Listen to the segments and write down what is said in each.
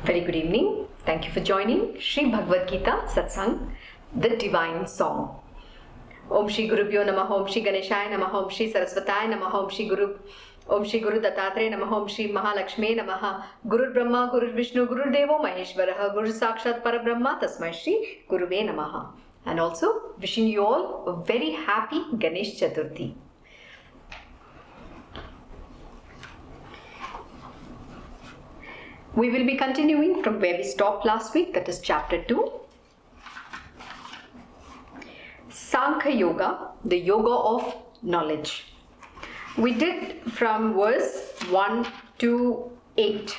Very good evening. Thank you for joining Shri Bhagavad Gita Satsang, the Divine Song. Om Shri Gurubhyo Namah, Om Shri Ganeshaya Namah, Om Shri Saraswataya Namah, Om Shri Guru Dattatreya Namah, Om Shri Mahalakshmi Namah, Guru Brahma, Guru Vishnu, Guru Devo Maheshwaraha, Guru Sakshat Parabrahma, Tasmai Shri Guruve Namaha. And also wishing you all a very happy Ganesh Chaturthi. We will be continuing from where we stopped last week, that is chapter 2. Sankhyayoga, the yoga of knowledge. We did from verse 1 to 8.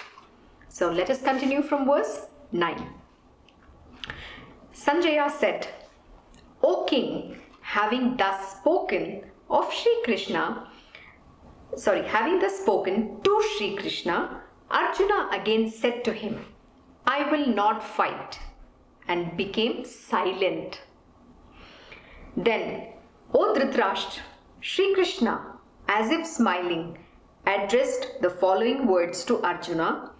So let us continue from verse 9. Sanjaya said, O king, having thus spoken to Shri Krishna, Arjuna again said to him, I will not fight, and became silent. Then, O Dhritarashtra, Shri Krishna, as if smiling, addressed the following words to Arjuna,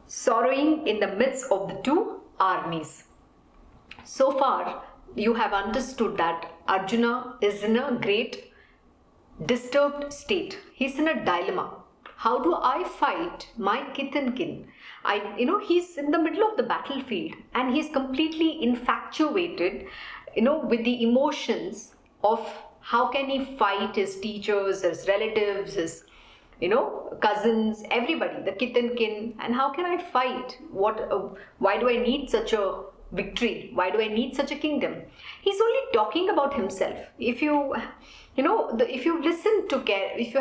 sorrowing in the midst of the two armies. So far, you have understood that Arjuna is in a great disturbed state. He's in a dilemma. How do I fight my kith and kin? He's in the middle of the battlefield and he's completely infatuated, with the emotions of how can he fight his teachers, his relatives, his, cousins, everybody, the kith and kin, and how can I fight? Why do I need such a victory? Why do I need such a kingdom? He's only talking about himself. If you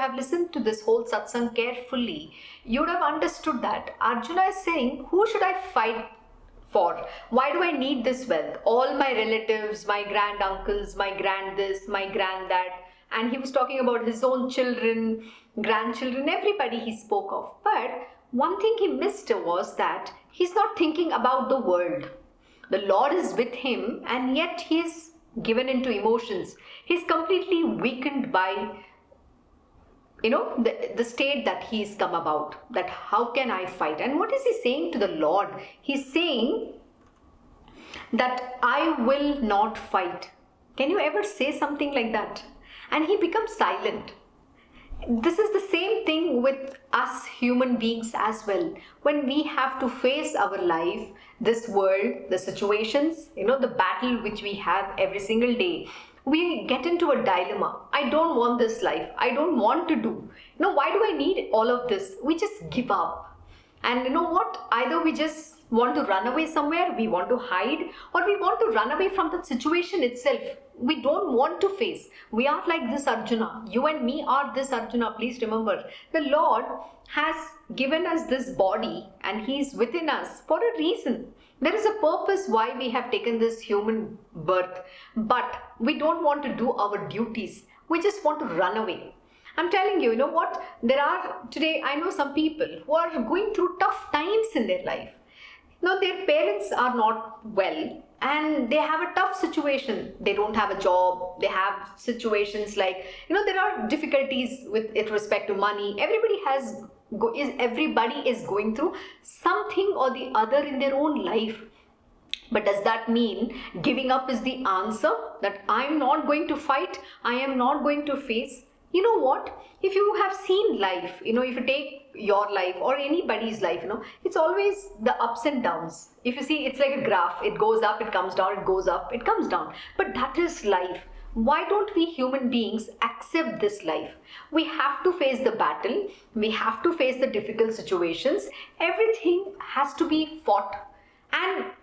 have listened to this whole satsang carefully, you would have understood that Arjuna is saying, who should I fight for? Why do I need this wealth? All my relatives, my granduncles, my grand this, my grand that. And he was talking about his own children, grandchildren, everybody he spoke of. But one thing he missed was that he's not thinking about the world. The Lord is with him and yet he is given into emotions. He's completely weakened by, the state that he's come about. That how can I fight? And what is he saying to the Lord? He's saying that I will not fight. Can you ever say something like that? And he becomes silent. This is the same thing with us human beings as well. When we have to face our life, this world, the situations, the battle which we have every single day, we get into a dilemma. I don't want this life. I don't want to do. Why do I need all of this? We just give up. And you know what? Either we just want to run away somewhere, we want to hide, or we want to run away from the situation itself. We don't want to face. We are like this Arjuna. You and me are this Arjuna. Please remember, the Lord has given us this body and He is within us for a reason. There is a purpose why we have taken this human birth. But we don't want to do our duties. We just want to run away. I'm telling you, today I know some people who are going through tough times in their life. Their parents are not well and they have a tough situation. They don't have a job. They have situations like, there are difficulties with respect to money. Everybody is going through something or the other in their own life. But does that mean giving up is the answer? That I'm not going to fight, I am not going to face? You know what? If you have seen life, if you take your life or anybody's life, it's always the ups and downs. If you see, it's like a graph. It goes up, it comes down, it goes up, it comes down. But that is life. Why don't we human beings accept this life? We have to face the battle. We have to face the difficult situations. Everything has to be fought.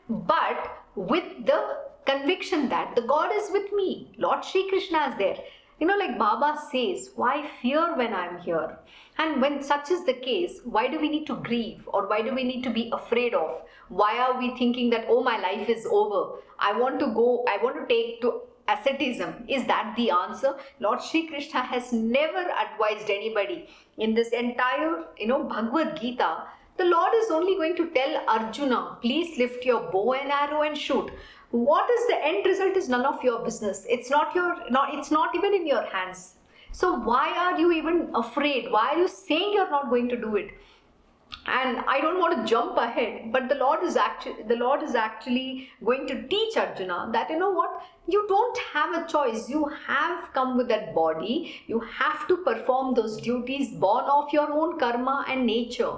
But with the conviction that the God is with me. Lord Shri Krishna is there. Like Baba says, why fear when I'm here? And when such is the case, why do we need to grieve? Or why do we need to be afraid of? Why are we thinking that, oh, my life is over. I want to take to asceticism. Is that the answer? Lord Shri Krishna has never advised anybody. In this entire, Bhagavad Gita, the Lord is only going to tell Arjuna, please lift your bow and arrow and shoot. What is the end result is none of your business. It's not even in your hands. So why are you even afraid? Why are you saying you're not going to do it? And I don't want to jump ahead, but the Lord is actually going to teach Arjuna that, you know what, you don't have a choice. You have come with that body. You have to perform those duties born of your own karma and nature,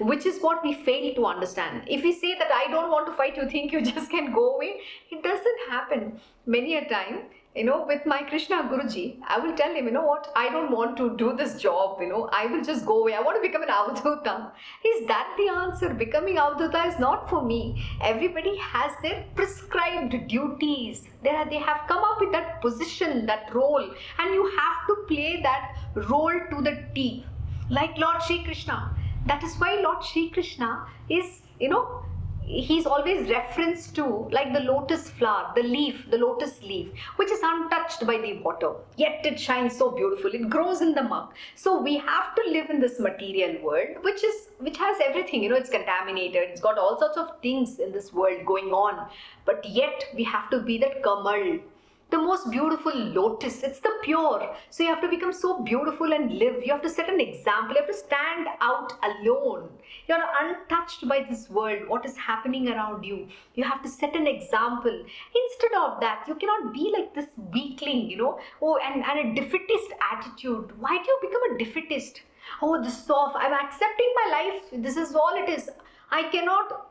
which is what we fail to understand. If we say that I don't want to fight, you think you just can go away. It doesn't happen. Many a time, you know, with my Krishna Guruji, I will tell him, you know what, I don't want to do this job, you know, I will just go away. I want to become an Avadhuta. Is that the answer? Becoming Avadhuta is not for me. Everybody has their prescribed duties. They have come up with that position, that role, and you have to play that role to the T. Like Lord Sri Krishna. That is why Lord Sri Krishna is, you know, he's always referenced to like the lotus flower, the leaf, the lotus leaf, which is untouched by the water, yet it shines so beautiful. It grows in the muck. So we have to live in this material world, which has everything, you know, it's contaminated, it's got all sorts of things in this world going on, but yet we have to be that Kamal, the most beautiful lotus. It's the pure. So you have to become so beautiful and live. You have to set an example. You have to stand out alone. You are untouched by this world, what is happening around you. You have to set an example. Instead of that, you cannot be like this weakling, you know, and a defeatist attitude. Why do you become a defeatist? Oh, this is soft. I'm accepting my life. This is all it is. I cannot,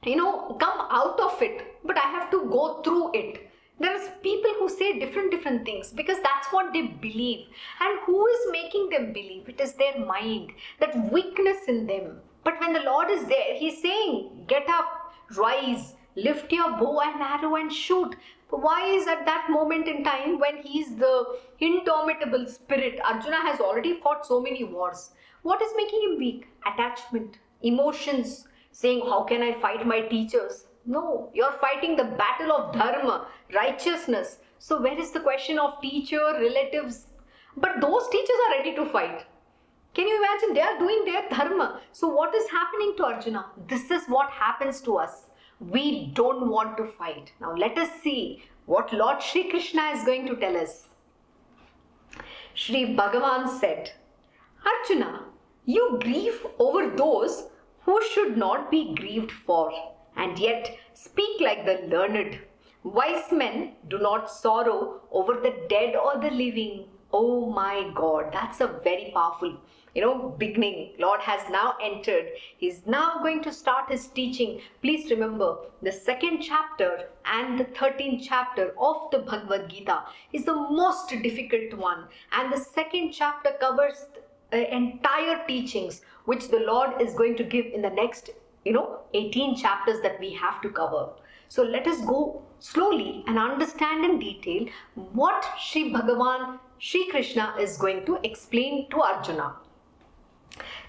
you know, come out of it, but I have to go through it. There's people who say different things because that's what they believe. And who is making them believe? It is their mind, that weakness in them. But when the Lord is there, He's saying, get up, rise, lift your bow and arrow and shoot. But why is at that moment in time when He's the indomitable spirit? Arjuna has already fought so many wars. What is making him weak? Attachment, emotions, saying, how can I fight my teachers? No, you're fighting the battle of dharma, righteousness. So where is the question of teacher, relatives? But those teachers are ready to fight. Can you imagine? They are doing their dharma. So what is happening to Arjuna? This is what happens to us. We don't want to fight. Now let us see what Lord Sri Krishna is going to tell us. Sri Bhagavan said, Arjuna, you grieve over those who should not be grieved for, and yet speak like the learned. Wise men do not sorrow over the dead or the living. Oh my God, that's a very powerful, you know, beginning. Lord has now entered. He's now going to start His teaching. Please remember, the 2nd chapter and the 13th chapter of the Bhagavad Gita is the most difficult one. And the 2nd chapter covers the entire teachings which the Lord is going to give in the next, 18 chapters that we have to cover. So let us go slowly and understand in detail what Sri Bhagavan, Sri Krishna is going to explain to Arjuna.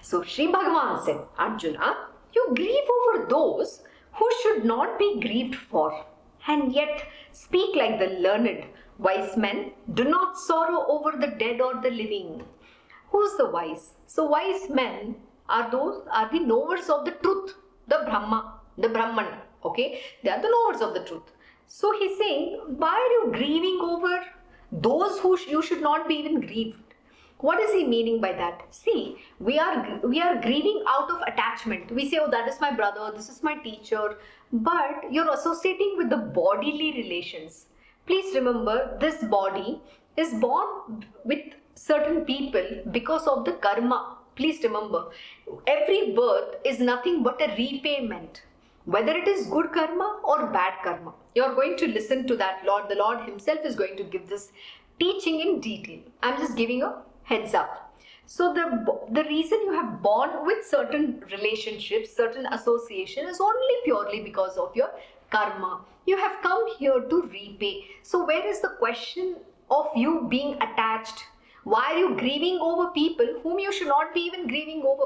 So Sri Bhagavan said, Arjuna, you grieve over those who should not be grieved for, and yet speak like the learned. Wise men do not sorrow over the dead or the living. Who's the wise? So wise men are the knowers of the truth, the Brahman. Okay, they are the knowers of the truth. So he's saying, why are you grieving over those who you should not be even grieved? What is he meaning by that? See, we are grieving out of attachment. We say, oh, that is my brother, this is my teacher, but you're associating with the bodily relations. Please remember, this body is born with certain people because of the karma. Please remember, every birth is nothing but a repayment. Whether it is good karma or bad karma, you are going to listen to that Lord. The Lord Himself is going to give this teaching in detail. I'm just giving a heads up. So the reason you have born with certain relationships, certain association is only purely because of your karma. You have come here to repay. So where is the question of you being attached? Why are you grieving over people whom you should not be even grieving over?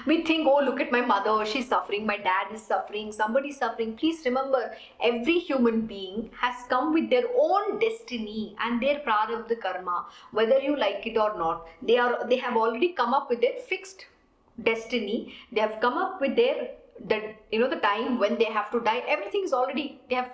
We think, oh, look at my mother, she's suffering, my dad is suffering, somebody's suffering. Please remember, every human being has come with their own destiny and their prarabdha karma, whether you like it or not. They have already come up with their fixed destiny. They have come up with the time when they have to die. Everything is already, they have,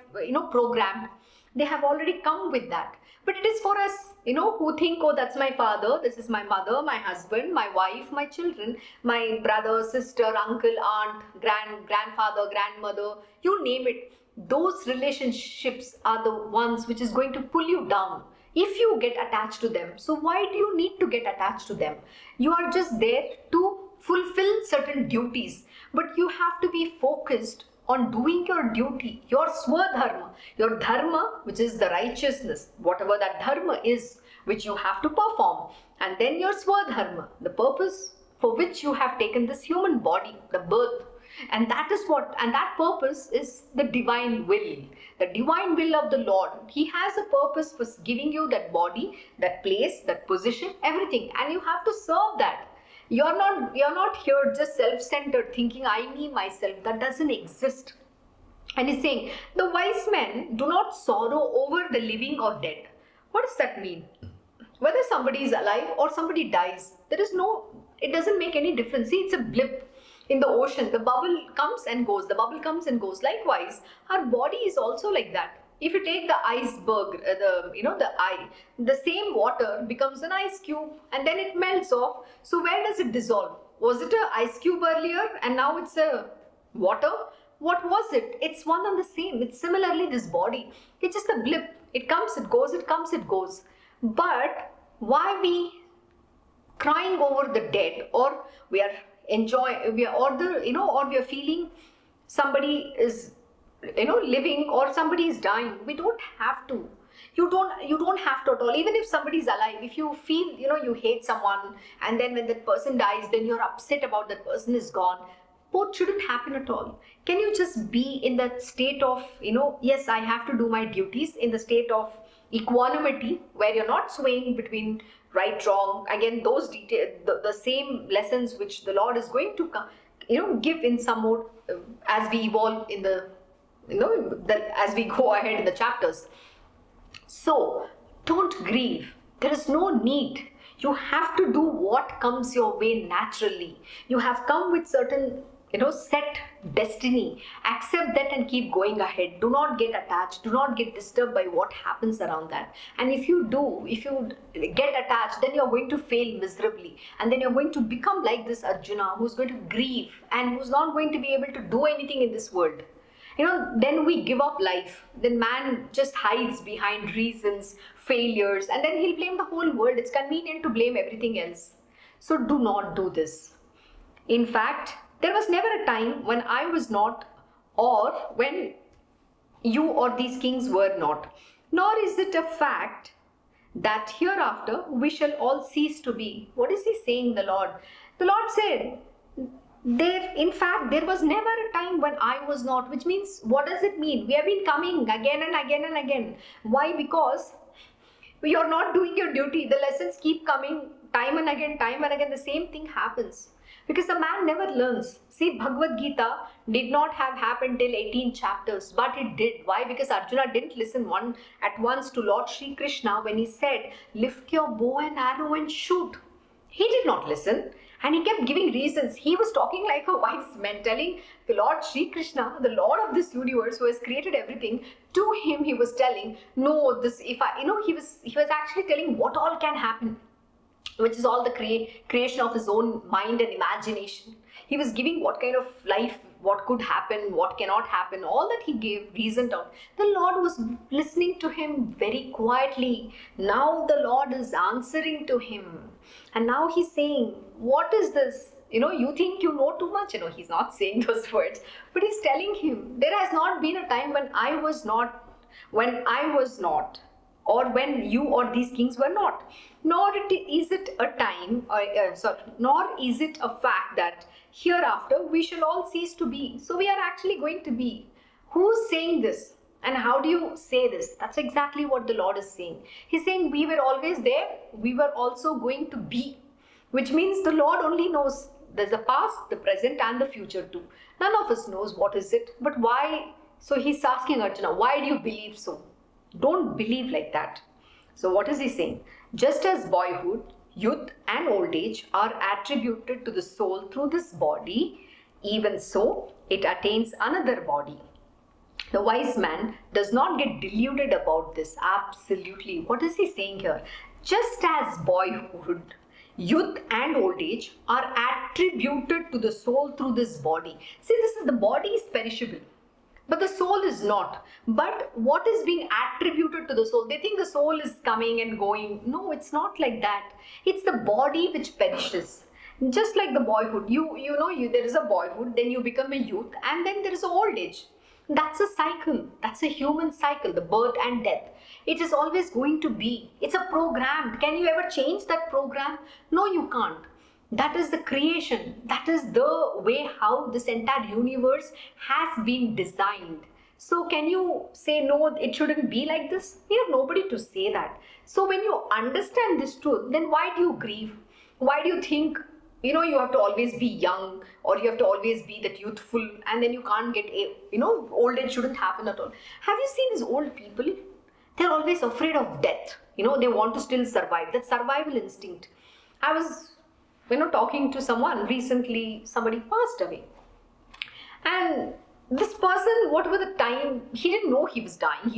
programmed. They have already come with that. But it is for us, who think, oh, that's my father, this is my mother, my husband, my wife, my children, my brother, sister, uncle, aunt, grandfather, grandmother, you name it. Those relationships are the ones which is going to pull you down if you get attached to them. So why do you need to get attached to them? You are just there to fulfill certain duties, but you have to be focused on doing your duty, your swadharma, your dharma, which is the righteousness, whatever that dharma is, which you have to perform, and then your swadharma, the purpose for which you have taken this human body, the birth. And that is what, and that purpose is the divine will, the divine will of the Lord. He has a purpose for giving you that body, that place, that position, everything, and you have to serve that. You're not here just self-centered thinking I, me, myself. That doesn't exist. And he's saying the wise men do not sorrow over the living or dead. What does that mean? Whether somebody is alive or somebody dies, it doesn't make any difference. See, it's a blip in the ocean. The bubble comes and goes. The bubble comes and goes. Likewise, our body is also like that. If you take the iceberg, the eye, the same water becomes an ice cube and then it melts off. So where does it dissolve? Was it an ice cube earlier and now it's a water? What was it? It's one and the same. It's similarly this body. It's just a blip. It comes, it goes, it comes, it goes. But why we crying over the dead, or we are feeling somebody is living or somebody is dying? We don't have to. You don't have to at all. Even if somebody is alive, if you feel you hate someone and then when that person dies, then you're upset about that person is gone. Both shouldn't happen at all. Can you just be in that state of yes, I have to do my duties, in the state of equanimity where you're not swaying between right, wrong? Again, those details, the same lessons which the Lord is going to give in some more as we evolve in the as we go ahead in the chapters. So don't grieve. There is no need. You have to do what comes your way naturally. You have come with certain set destiny. Accept that and keep going ahead. Do not get attached. Do not get disturbed by what happens around that. And if you get attached, then you're going to fail miserably. And then you're going to become like this Arjuna, who's going to grieve and who's not going to be able to do anything in this world. Then we give up life. Then man just hides behind reasons, failures, and then he'll blame the whole world. It's convenient to blame everything else. So do not do this. In fact, there was never a time when I was not, or when you or these kings were not. Nor is it a fact that hereafter we shall all cease to be. What is he saying, the Lord? The Lord said, in fact, there was never a time when I was not, which means, what does it mean? We have been coming again and again and again. Why? Because you're not doing your duty. The lessons keep coming time and again, the same thing happens. Because the man never learns. See, Bhagavad Gita did not have happened till 18 chapters, but it did. Why? Because Arjuna didn't listen at once to Lord Sri Krishna when he said, lift your bow and arrow and shoot. He did not listen. And he kept giving reasons. He was talking like a wise man, telling the Lord Sri Krishna, the Lord of this universe who has created everything, to him he was telling, no, he was actually telling what all can happen, which is all the creation of his own mind and imagination. He was giving what kind of life, what could happen, what cannot happen, all that he gave reasoned out. The Lord was listening to him very quietly. Now the Lord is answering to him. And now he's saying, what is this? You think you know too much. He's not saying those words, but he's telling him, there has not been a time when I was not, or when you or these kings were not. Nor is it a fact that hereafter we shall all cease to be. So we are actually going to be. Who's saying this? And how do you say this? That's exactly what the Lord is saying. He's saying we were always there. We were also going to be. Which means the Lord only knows there's a past, the present and the future too. None of us knows what is it. But why? So he's asking Arjuna, why do you believe so? Don't believe like that. So what is he saying? Just as boyhood, youth and old age are attributed to the soul through this body, even so it attains another body. The wise man does not get deluded about this. Absolutely. What is he saying here? Just as boyhood, youth and old age are attributed to the soul through this body. See, the body is perishable, but the soul is not. But what is being attributed to the soul? They think the soul is coming and going. No, it's not like that. It's the body which perishes. Just like the boyhood, there is a boyhood, then you become a youth, and then there is an old age. That's a cycle. That's a human cycle, the birth and death. It is always going to be. It's a program. Can you ever change that program? No, you can't. That is the creation. That is the way how this entire universe has been designed. So can you say, no, it shouldn't be like this? We have nobody to say that. So when you understand this truth, then why do you grieve? Why do you think, you have to always be young, or you have to always be that youthful, and then you can't get, old age shouldn't happen at all. Have you seen these old people? They're always afraid of death. They want to still survive. That survival instinct. I was, talking to someone recently, somebody passed away. And this person, whatever the time, he didn't know he was dying.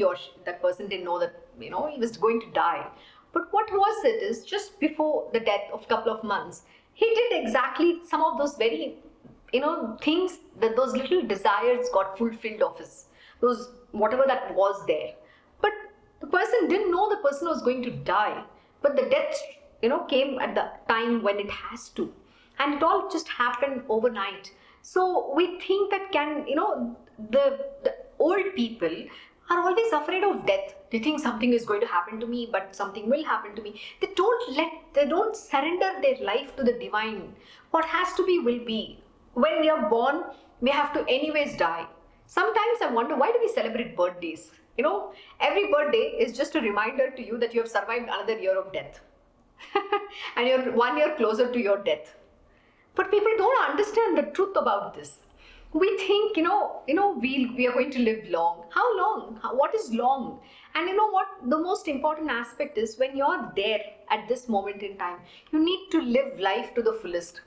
That person didn't know that, he was going to die. But what was it is, just before the death of a couple of months, he did exactly some of those very, things that those little desires got fulfilled of his, whatever that was there. But the person didn't know the person was going to die. But the death, came at the time when it has to. And it all just happened overnight. So we think that the old people are always afraid of death. They think something is going to happen to me, but something will happen to me. They don't surrender their life to the divine. What has to be will be. When we are born, we have to anyways die. Sometimes I wonder, why do we celebrate birthdays? Every birthday is just a reminder to you that you have survived another year of death. And you're 1 year closer to your death. But people don't understand the truth about this. We think, we are going to live long. How long? What is long? And you know what? The most important aspect is, when you're there at this moment in time, you need to live life to the fullest.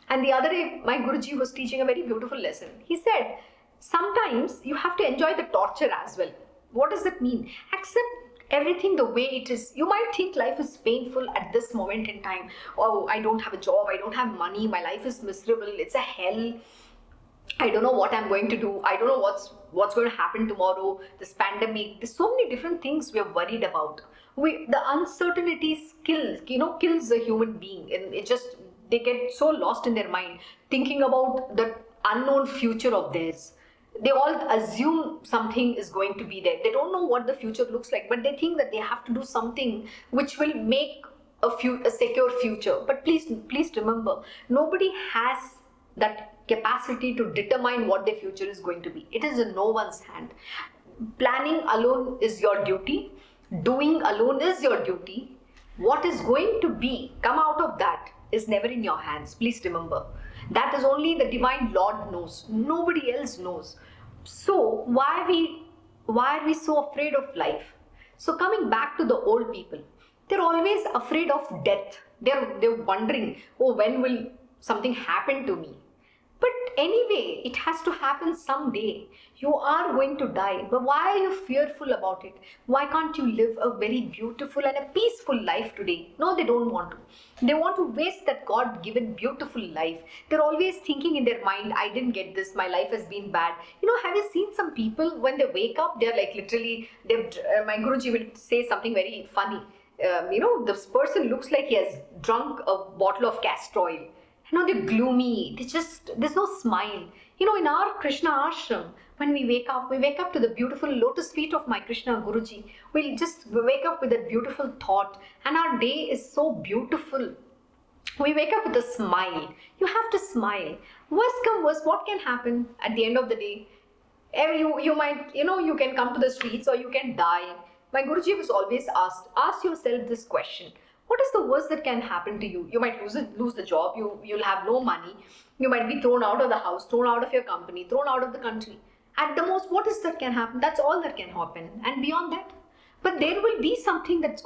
And the other day, my Guruji was teaching a very beautiful lesson. He said, sometimes you have to enjoy the torture as well. What does that mean? Accept everything the way it is. You might think life is painful at this moment in time. Oh, I don't have a job. I don't have money. My life is miserable. It's a hell. I don't know what I'm going to do. I don't know what's going to happen tomorrow. This pandemic. There's so many different things we are worried about. The uncertainty kills a human being, and they get so lost in their mind thinking about the unknown future of theirs. They all assume something is going to be there. They don't know what the future looks like, but they think that they have to do something which will make a secure future. But please remember, nobody has that capacity to determine what their future is going to be. It is in no one's hand. Planning alone is your duty. Doing alone is your duty. What is going to come out of that is never in your hands. Please remember. That is only the divine Lord knows. Nobody else knows. So why are we so afraid of life? So coming back to the old people, they're always afraid of death. They're wondering, oh, when will something happen to me? But anyway, it has to happen someday. You are going to die. But why are you fearful about it? Why can't you live a very beautiful and a peaceful life today? No, they don't want to. They want to waste that God-given beautiful life. They're always thinking in their mind, I didn't get this. My life has been bad. Have you seen some people when they wake up, they're like literally, my Guruji will say something very funny. This person looks like he has drunk a bottle of castor oil. They're gloomy. There's no smile. In our Krishna ashram, when we wake up to the beautiful lotus feet of my Krishna Guruji. We'll just wake up with that beautiful thought, and our day is so beautiful. We wake up with a smile. You have to smile. Worst come worst, what can happen at the end of the day? You might, you can come to the streets or you can die. My Guruji was always asked, ask yourself this question. What is the worst that can happen to you? You might lose the job. You'll have no money. You might be thrown out of the house, thrown out of your company, thrown out of the country. At the most, what is that can happen? That's all that can happen. And beyond that, but there will be something that's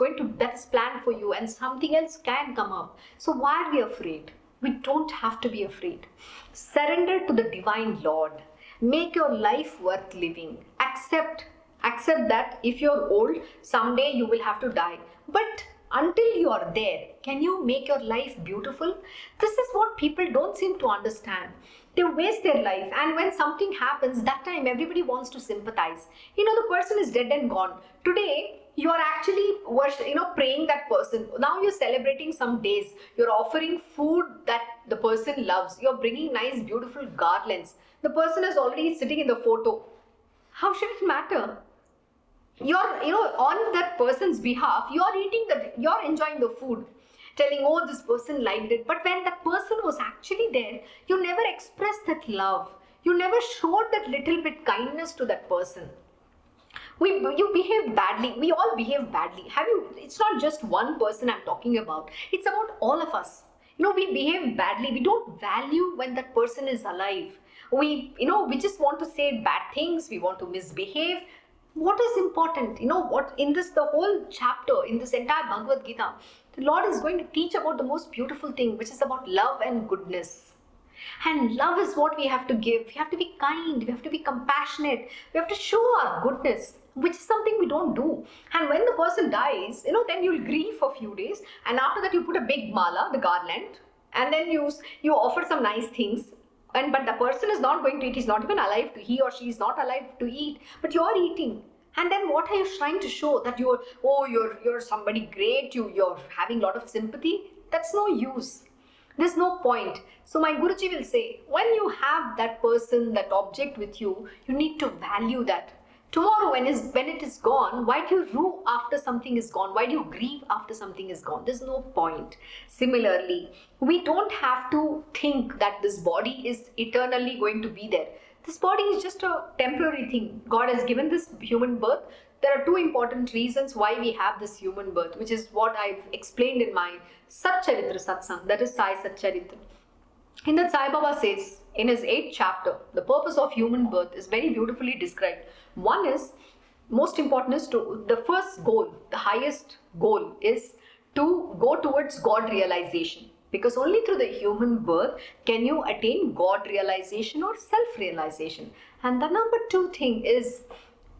planned for you, and something else can come up. So why are we afraid? We don't have to be afraid. Surrender to the divine Lord. Make your life worth living. Accept accept that if you're old, someday you will have to die. But until you are there, can you make your life beautiful? This is what people don't seem to understand. They waste their life, and when something happens, that time everybody wants to sympathize. The person is dead and gone. Today, you are actually praying that person. Now you're celebrating some days. You're offering food that the person loves. You're bringing nice, beautiful garlands. The person is already sitting in the photo. How should it matter? You're on that person's behalf, you're enjoying the food, telling, oh, this person liked it. But when that person was actually there, you never expressed that love. You never showed that little bit kindness to that person. You behave badly. We all behave badly. It's not just one person I'm talking about. It's about all of us. We behave badly. We don't value when that person is alive. We just want to say bad things. We want to misbehave. What is important? What in the whole chapter, in this entire Bhagavad Gita, the Lord is going to teach about the most beautiful thing, which is about love and goodness. And love is what we have to give. We have to be kind. We have to be compassionate. We have to show our goodness, which is something we don't do. And when the person dies, then you'll grieve for a few days. And after that, you put a big mala, the garland, and then you offer some nice things. But the person is not going to eat. He's not even alive. He or she is not alive to eat. But you're eating. And then what are you trying to show? That you're somebody great. You're having a lot of sympathy. That's no use. There's no point. So my Guruji will say, when you have that person, that object with you, you need to value that. Tomorrow when it is gone, why do you rue after something is gone? Why do you grieve after something is gone? There's no point. Similarly, we don't have to think that this body is eternally going to be there. This body is just a temporary thing. God has given this human birth. There are two important reasons why we have this human birth, which is what I've explained in my Satcharitra Satsang, that is Sai Satcharitra. In that, Sai Baba says, in his 8th chapter, the purpose of human birth is very beautifully described. One is, most important is the first goal, the highest goal is to go towards God realization. Because only through the human birth can you attain God realization or self-realization. And the number 2 thing is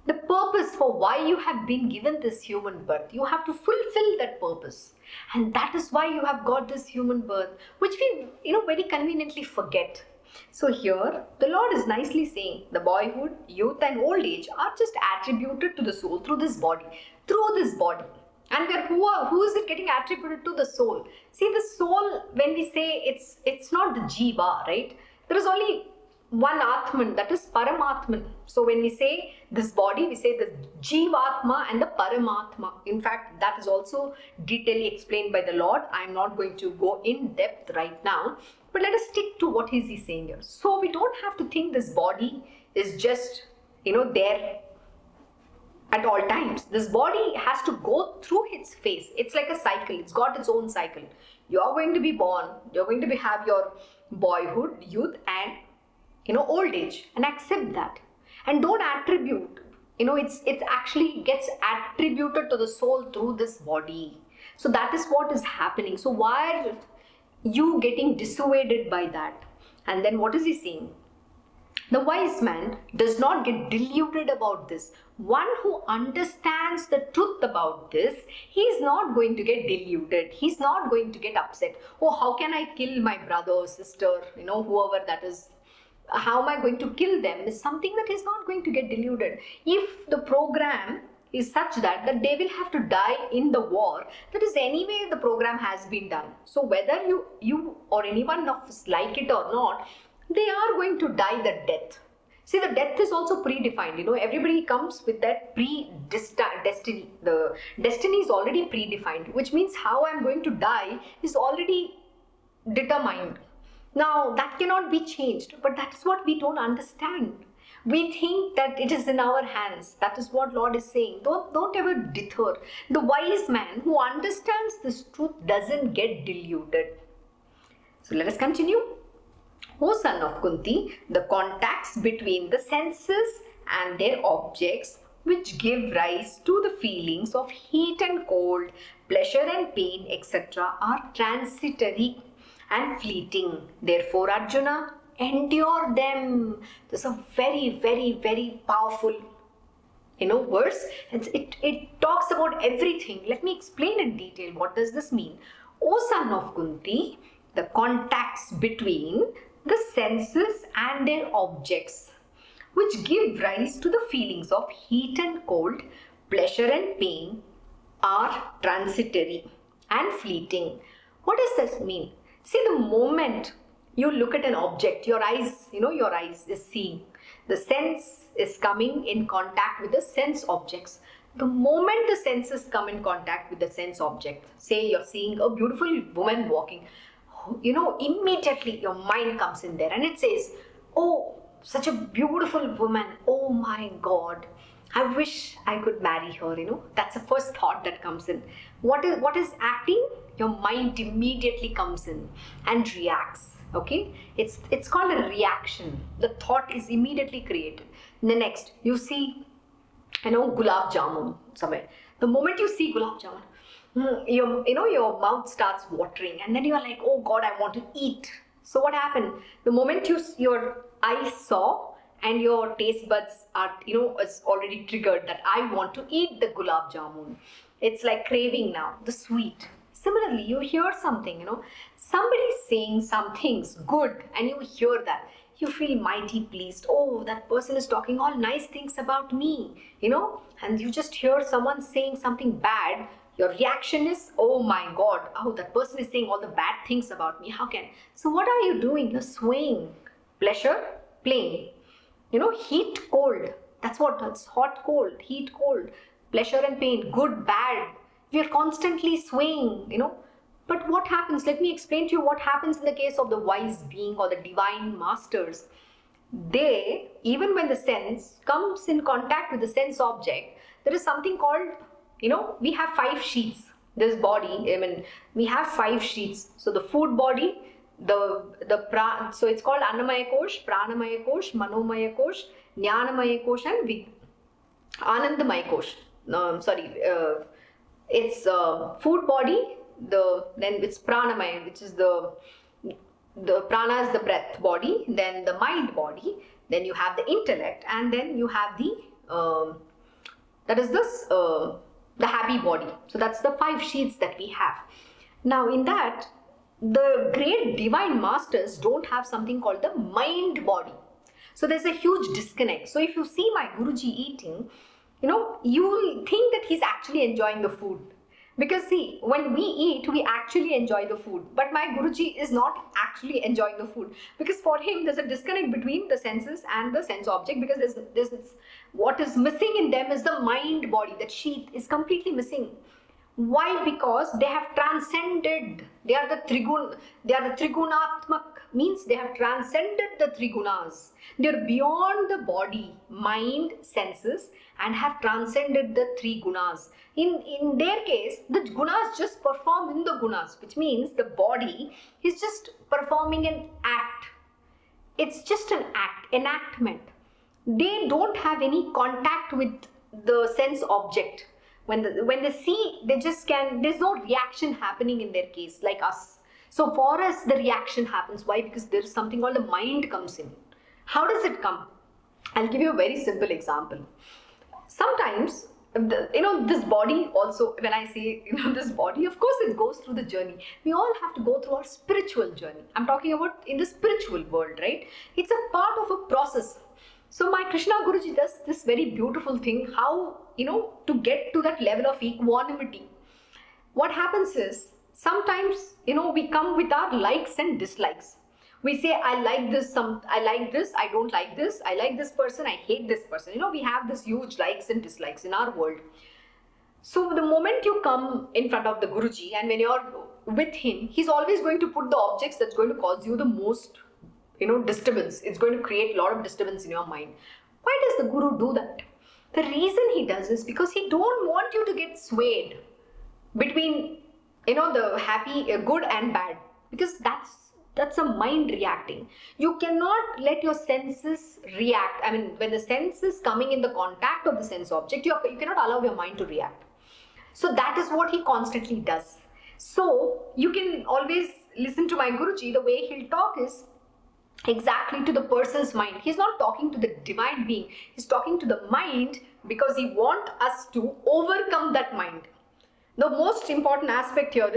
the purpose for why you have been given this human birth. You have to fulfill that purpose. And that is why you have got this human birth, which we very conveniently forget. So here, the Lord is nicely saying the boyhood, youth and old age are just attributed to the soul through this body. And who is it getting attributed to? The soul. See, the soul, when we say it's not the Jiva, right? There is only one Atman, that is Paramatman. So when we say this body, we say the Jivatma and the Paramatma. In fact, that is also detailedly explained by the Lord. I am not going to go in depth right now. But let us stick to what is he saying here. So we don't have to think this body is just, there at all times. This body has to go through its phase. It's like a cycle. It's got its own cycle. You're going to be born. You're going to have your boyhood, youth and, old age. And accept that. And don't attribute. It actually gets attributed to the soul through this body. So that is what is happening. So why are you getting dissuaded by that? And then what is he saying? The wise man does not get deluded about this. One who understands the truth about this, he is not going to get deluded. He's not going to get upset. Oh, how can I kill my brother, sister, whoever that is. How am I going to kill them? Is something that is not going to get deluded. If the program is such that they will have to die in the war, that is anyway the program has been done. So whether you or anyone of us like it or not, they are going to die the death. See, the death is also predefined. Everybody comes with that destiny. The destiny is already predefined, which means how I'm going to die is already determined. Now, that cannot be changed, but that is what we don't understand. We think that it is in our hands. That is what Lord is saying. Don't ever deter. The wise man who understands this truth doesn't get deluded. So let us continue. O son of Kunti, the contacts between the senses and their objects which give rise to the feelings of heat and cold, pleasure and pain, etc. are transitory and fleeting. Therefore, Arjuna, endure them. This is a very, very, very powerful verse. It talks about everything. Let me explain in detail. What does this mean? O son of Kunti, the contacts between the senses and their objects, which give rise to the feelings of heat and cold, pleasure and pain, are transitory and fleeting. What does this mean? See, the moment you look at an object, your eyes is seeing. The sense is coming in contact with the sense objects. The moment the senses come in contact with the sense object, say you're seeing a beautiful woman walking, immediately your mind comes in there and it says, oh, such a beautiful woman, oh my God, I wish I could marry her. That's the first thought that comes in. What is acting? Your mind immediately comes in and reacts. Okay, it's called a reaction. The thought is immediately created. The next, you see, gulab jamun somewhere. The moment you see gulab jamun, your mouth starts watering, and then you are like, oh God, I want to eat. So what happened? The moment your eyes saw and your taste buds are, it's already triggered that I want to eat the gulab jamun. It's like craving now, the sweet. Similarly, you hear something, somebody saying some things good, and you hear that. You feel mighty pleased. Oh, that person is talking all nice things about me, and you just hear someone saying something bad. Your reaction is, oh my God, oh, that person is saying all the bad things about me. How can? So what are you doing? You're swaying. Pleasure, pain. Heat, cold. That's hot, cold, heat, cold. Pleasure and pain, good, bad. We are constantly swaying, But what happens? Let me explain to you what happens in the case of the wise being or the divine masters. They, even when the sense comes in contact with the sense object, there is something called, we have 5 sheets. This body, we have 5 sheets. So the food body, so it's called Annamaya Kosh, Pranamaya Kosh, Manomaya Kosh, Jnanamaya Kosh, and Anandamaya Kosh. It's food body, then it's pranamaya, which is the prana is the breath body, then the mind body, then you have the intellect, and then you have the the happy body. So that's the 5 sheets that we have. Now in that, the great divine masters don't have something called the mind body. So there's a huge disconnect. So if you see my Guruji eating, you will think that he's actually enjoying the food. Because see, when we eat, we actually enjoy the food. But my Guruji is not actually enjoying the food. Because for him, there's a disconnect between the senses and the sense object. Because what is missing in them is the mind body. That sheath is completely missing. Why? Because they have transcended. They are the Trigunatmak, means they have transcended the Trigunas. They are beyond the body, mind, senses, and have transcended the 3 gunas. In their case, the gunas just perform in the gunas, which means the body is just performing an act. It's just an act, enactment. They don't have any contact with the sense object. When they see, they just there's no reaction happening in their case, like us. So for us, the reaction happens. Why? Because there is something called the mind comes in. How does it come? I'll give you a very simple example. Sometimes, this body also, when I say, this body, of course it goes through the journey. We all have to go through our spiritual journey. I'm talking about in the spiritual world, right? It's a part of a process. So my Krishna Guruji does this very beautiful thing, how, to get to that level of equanimity. What happens is, sometimes, we come with our likes and dislikes. We say, I like this, I don't like this, I like this person, I hate this person. We have this huge likes and dislikes in our world. So the moment you come in front of the Guruji and when you're with him, he's always going to put the objects that's going to cause you the most disturbance. It's going to create a lot of disturbance in your mind. Why does the Guru do that? The reason he does is because he don't want you to get swayed between, the happy, good and bad. Because that's a mind reacting. You cannot let your senses react. When the sense is coming in the contact of the sense object, you cannot allow your mind to react. So that is what he constantly does. So you can always listen to my Guruji. The way he'll talk is, exactly to the person's mind. He's not talking to the divine being. He's talking to the mind because he wants us to overcome that mind. The most important aspect here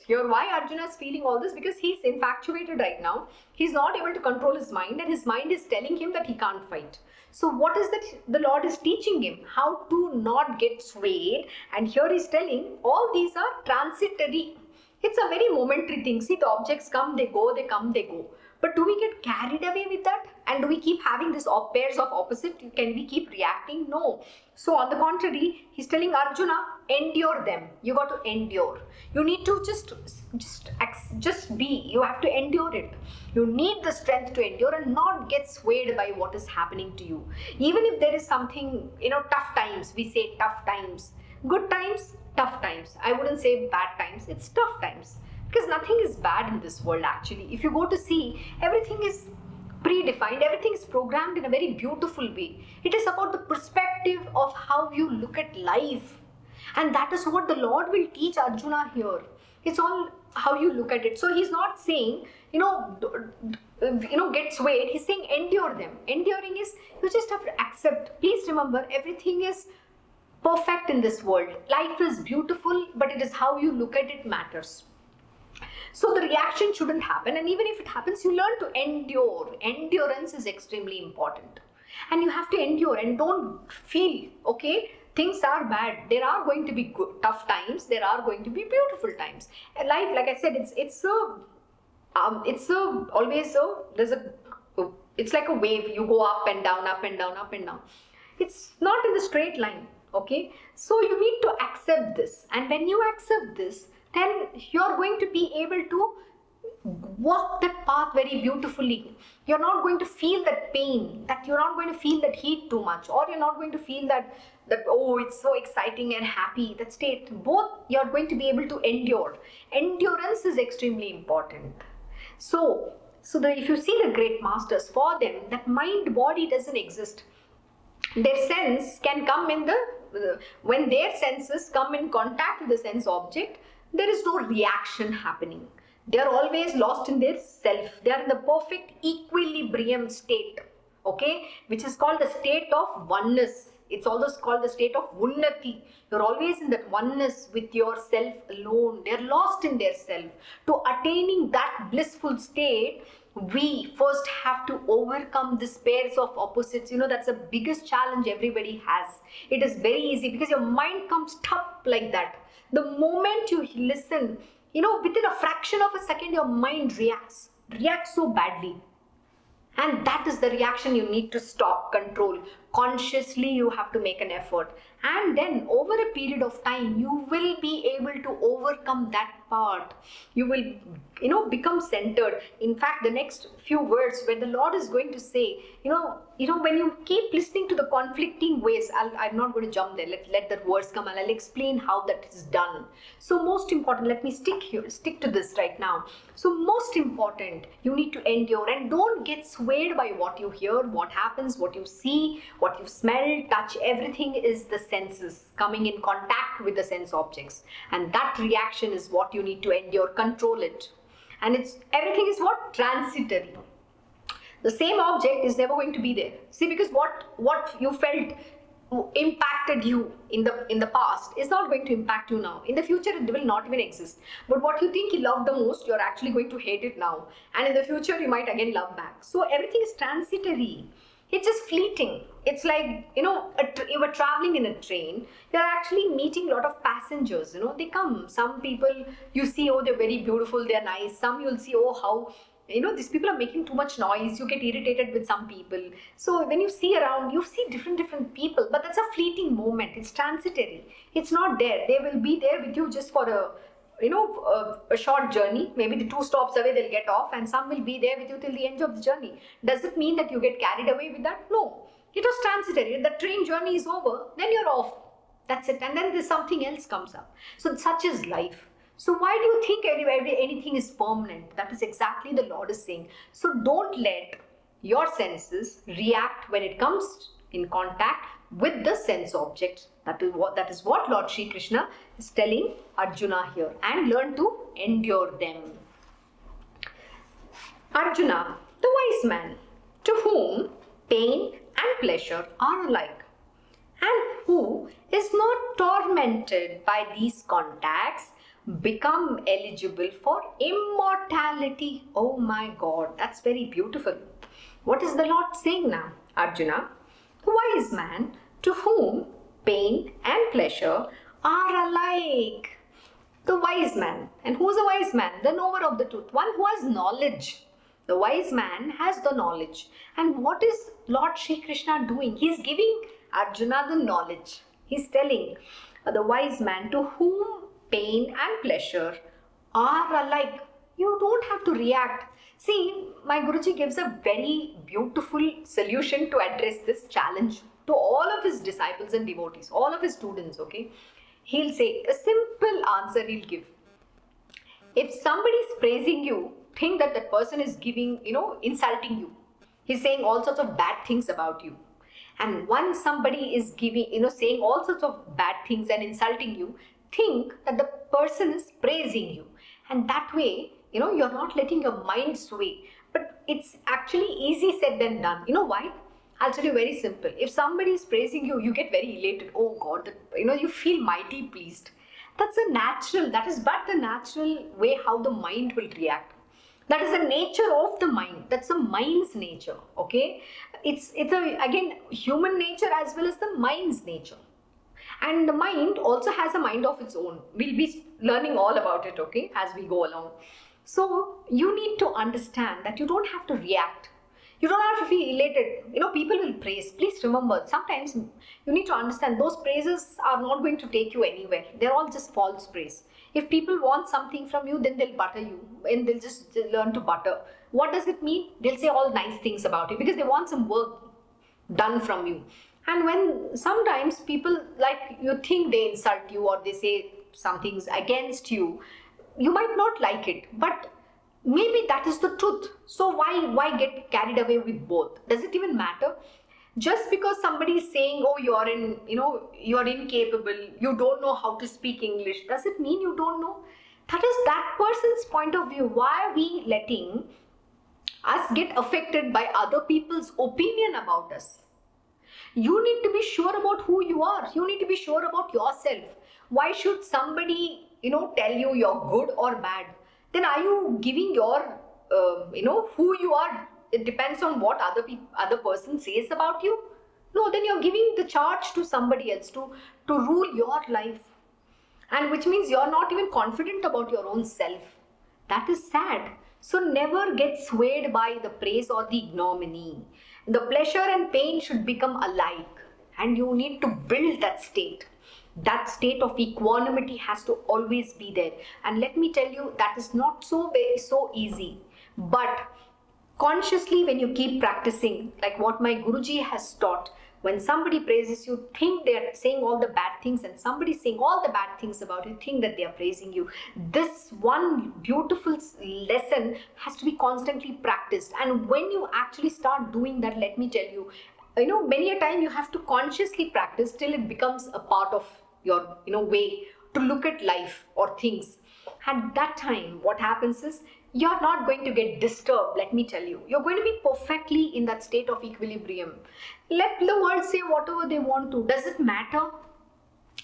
why Arjuna is feeling all this, because he's infatuated right now. He's not able to control his mind, and his mind is telling him that he can't fight. So what is that the Lord is teaching him? How to not get swayed. And here he's telling all these are transitory. It's a very momentary thing. See, the objects come, they go, they come, they go. But do we get carried away with that? And do we keep having this pairs of opposite? Can we keep reacting? No. So on the contrary, he's telling Arjuna, endure them. You got to endure. You need to just be. You have to endure it. You need the strength to endure and not get swayed by what is happening to you. Even if there is something, tough times, we say tough times. Good times, tough times. I wouldn't say bad times. It's tough times. Because nothing is bad in this world actually. If you go to see, everything is predefined, everything is programmed in a very beautiful way. It is about the perspective of how you look at life. And that is what the Lord will teach Arjuna here. It's all how you look at it. So he's not saying, get swayed. He's saying endure them. Enduring is, you just have to accept. Please remember, everything is perfect in this world. Life is beautiful, but it is how you look at it matters. So the reaction shouldn't happen, and even if it happens, you learn to endure. Endurance is extremely important. And you have to endure and don't feel, okay, things are bad. There are going to be good, tough times. There are going to be beautiful times. And life, like I said, it's like a wave. You go up and down, up and down, up and down. It's not in the straight line, okay? So you need to accept this. And when you accept this, then you're going to be able to walk that path very beautifully. You're not going to feel that pain, that you're not going to feel that heat too much, or you're not going to feel that oh, it's so exciting and happy, that state. Both you're going to be able to endure. Endurance is extremely important. So if you see the great masters, for them, that mind-body doesn't exist. Their sense can come in when their senses come in contact with the sense object, there is no reaction happening. They are always lost in their self. They are in the perfect equilibrium state, okay, which is called the state of oneness. It's also called the state of unnati. You're always in that oneness with yourself alone. They're lost in their self. To attaining that blissful state, we first have to overcome these pairs of opposites. That's the biggest challenge everybody has. It is very easy because your mind comes up like that. The moment you listen, within a fraction of a second, your mind reacts so badly. And that is the reaction you need to stop, control. Consciously, you have to make an effort. And then over a period of time, you will be able to overcome that part. You will, become centered. In fact, the next few words where the Lord is going to say, when you keep listening to the conflicting ways, I'm not going to jump there. Let the words come and I'll explain how that is done. So most important, let me stick to this right now. So most important, you need to endure and don't get swayed by what you hear, what happens, what you see, what you smell, touch. Everything is the senses coming in contact with the sense objects. And that reaction is what you need to endure, control it. And everything is what? Transitory. The same object is never going to be there. See, because what you felt impacted you in the past is not going to impact you now. In the future, it will not even exist. But what you think you love the most, you're actually going to hate it now. And in the future, you might again love back. So everything is transitory. It's just fleeting. It's like, you were traveling in a train. You're actually meeting a lot of passengers. They come. Some people you see, oh, they're very beautiful, they're nice. Some you'll see, oh, how these people are making too much noise. You get irritated with some people. So when you see around, you see different people, but that's a fleeting moment. It's transitory. It's not there. They will be there with you just for a short journey. Maybe the 2 stops away, they'll get off, and some will be there with you till the end of the journey. Does it mean that you get carried away with that? No. It was transitory. The train journey is over, then you're off. That's it. And then there's something else comes up. So such is life. So why do you think anything is permanent? That is exactly the Lord is saying. So don't let your senses react when it comes in contact with the sense object. That is what Lord Shri Krishna is telling Arjuna here. And learn to endure them. Arjuna, The wise man, to whom pain and pleasure are alike, and who is not tormented by these contacts, become eligible for immortality. Oh my God, that's very beautiful. What is the Lord saying now, Arjuna? The wise man, to whom pain and pleasure are alike. The wise man. And who's a wise man? The knower of the truth. One who has knowledge. The wise man has the knowledge. And what is Lord Shri Krishna doing? He's giving Arjuna the knowledge. He's telling the wise man, to whom pain and pleasure are alike. You don't have to react. See, my Guruji gives a very beautiful solution to address this challenge to all of his disciples and devotees, all of his students, okay? He'll say, a simple answer he'll give. If somebody is praising you, think that that person is giving, insulting you. He's saying all sorts of bad things about you. And once somebody is giving, saying all sorts of bad things and insulting you, think that the person is praising you. And that way, you're not letting your mind sway. But it's actually easy said than done. You know why? I'll tell you very simple. If somebody is praising you, you get very elated. Oh God, you feel mighty pleased. That is but the natural way how the mind will react. That is the nature of the mind. That's the mind's nature, okay? It's again, human nature as well as the mind's nature. And the mind also has a mind of its own. We'll be learning all about it, okay, as we go along. So you need to understand that you don't have to react. You don't have to feel elated. People will praise. Please remember, sometimes you need to understand those praises are not going to take you anywhere. They're all just false praise. If people want something from you, then they'll butter you and they'll just learn to butter. What does it mean? They'll say all nice things about you because they want some work done from you. And when sometimes people, like, you think they insult you or they say some things against you, you might not like it, but maybe that is the truth. So why get carried away with both? Does it even matter? Just because somebody is saying, oh, you're incapable, you don't know how to speak English, does it mean you don't know? That is that person's point of view. Why are we letting us get affected by other people's opinion about us? You need to be sure about who you are. You need to be sure about yourself. Why should somebody, tell you you're good or bad? Then are you giving your, who you are? It depends on what other person says about you. No, then you're giving the charge to somebody else to rule your life. And which means you're not even confident about your own self. That is sad. So never get swayed by the praise or the ignominy. The pleasure and pain should become alike. And you need to build that state. That state of equanimity has to always be there. And let me tell you, that is not so easy. But consciously, when you keep practicing, like what my Guruji has taught, when somebody praises you, think they are saying all the bad things, and somebody saying all the bad things about you, think that they are praising you. This one beautiful lesson has to be constantly practiced. And when you actually start doing that, let me tell you, many a time you have to consciously practice till it becomes a part of your, way to look at life or things. At that time, what happens is, you're not going to get disturbed, let me tell you. You're going to be perfectly in that state of equilibrium. Let the world say whatever they want to. Does it matter?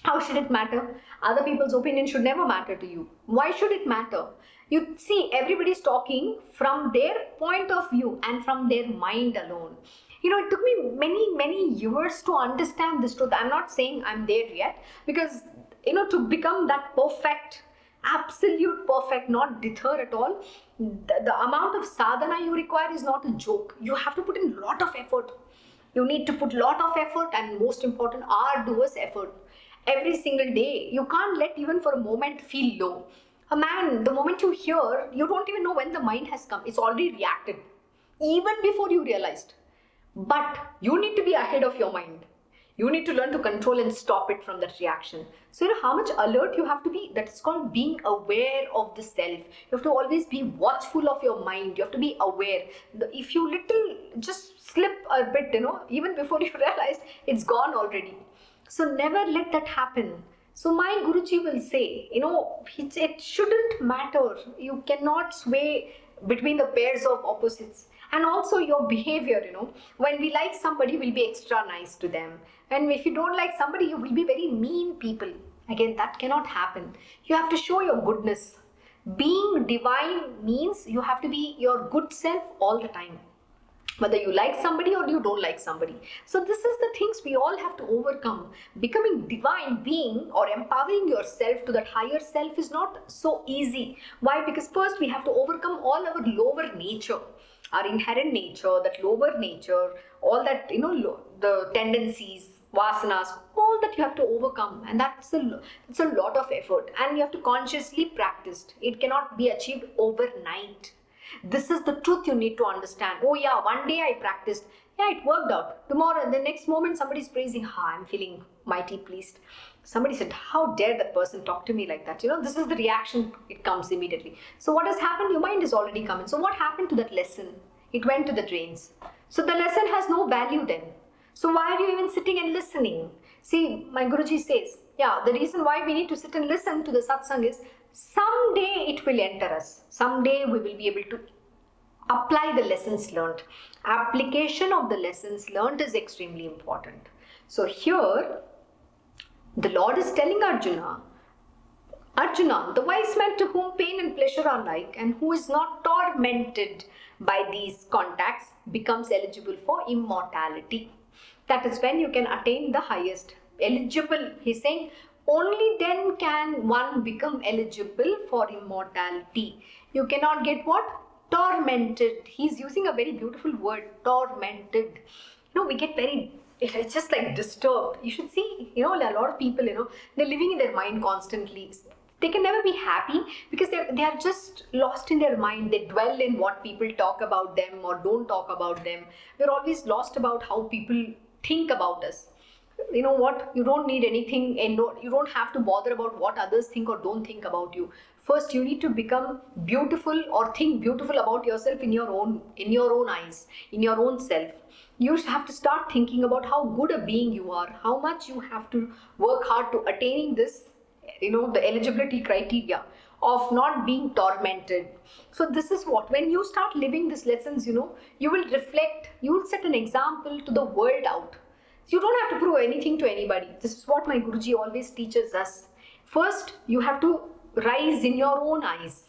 How should it matter? Other people's opinion should never matter to you. Why should it matter? You see, everybody's talking from their point of view and from their mind alone. It took me many years to understand this truth. I'm not saying I'm there yet, because, to become that perfect, absolute perfect, not deter at all, the amount of sadhana you require is not a joke. You have to put in a lot of effort. You need to put a lot of effort, and most important, arduous effort. Every single day. You can't let even for a moment feel low. A man, the moment you hear, you don't even know when the mind has come. It's already reacted, even before you realized. But you need to be ahead of your mind. You need to learn to control and stop it from that reaction. So how much alert you have to be. That is called being aware of the self. You have to always be watchful of your mind. You have to be aware. If you just slip a bit, even before you realize, it's gone already. So never let that happen. So my Guruji will say, it shouldn't matter. You cannot sway between the pairs of opposites. And also your behavior, when we like somebody, we'll be extra nice to them. And if you don't like somebody, you will be very mean people. Again, that cannot happen. You have to show your goodness. Being divine means you have to be your good self all the time, whether you like somebody or you don't like somebody. So this is the things we all have to overcome. Becoming divine being or empowering yourself to that higher self is not so easy. Why? Because first we have to overcome all our lower nature, our inherent nature, that lower nature, all that, the tendencies, vasanas, all that you have to overcome, and it's a lot of effort, and you have to consciously practice. It cannot be achieved overnight. This is the truth you need to understand. Oh yeah, one day I practiced, yeah, it worked out. Tomorrow, the next moment, somebody's praising, I'm feeling mighty pleased. Somebody said, how dare that person talk to me like that? This is the reaction, it comes immediately. So what has happened? Your mind is already coming. So what happened to that lesson? It went to the drains. So the lesson has no value then. So why are you even sitting and listening? See, my Guruji says, the reason why we need to sit and listen to the satsang is, someday it will enter us. Someday we will be able to apply the lessons learned. Application of the lessons learned is extremely important. So here, the Lord is telling Arjuna, the wise man to whom pain and pleasure are like, and who is not tormented by these contacts, becomes eligible for immortality. That is when you can attain the highest. Eligible, he's saying, only then can one become eligible for immortality. You cannot get what? Tormented. He's using a very beautiful word, tormented. We get very, it's just like disturbed. You should see, a lot of people, they're living in their mind constantly. They can never be happy because they are just lost in their mind. They dwell in what people talk about them or don't talk about them. We're always lost about how people think about us. You know what? You don't need anything, and you don't have to bother about what others think or don't think about you. First, you need to become beautiful or think beautiful about yourself in your own eyes, in your own self. You have to start thinking about how good a being you are, how much you have to work hard to attaining this, the eligibility criteria of not being tormented. So this is what, when you start living these lessons, you will reflect, you will set an example to the world out. You don't have to prove anything to anybody. This is what my Guruji always teaches us. First, you have to rise in your own eyes.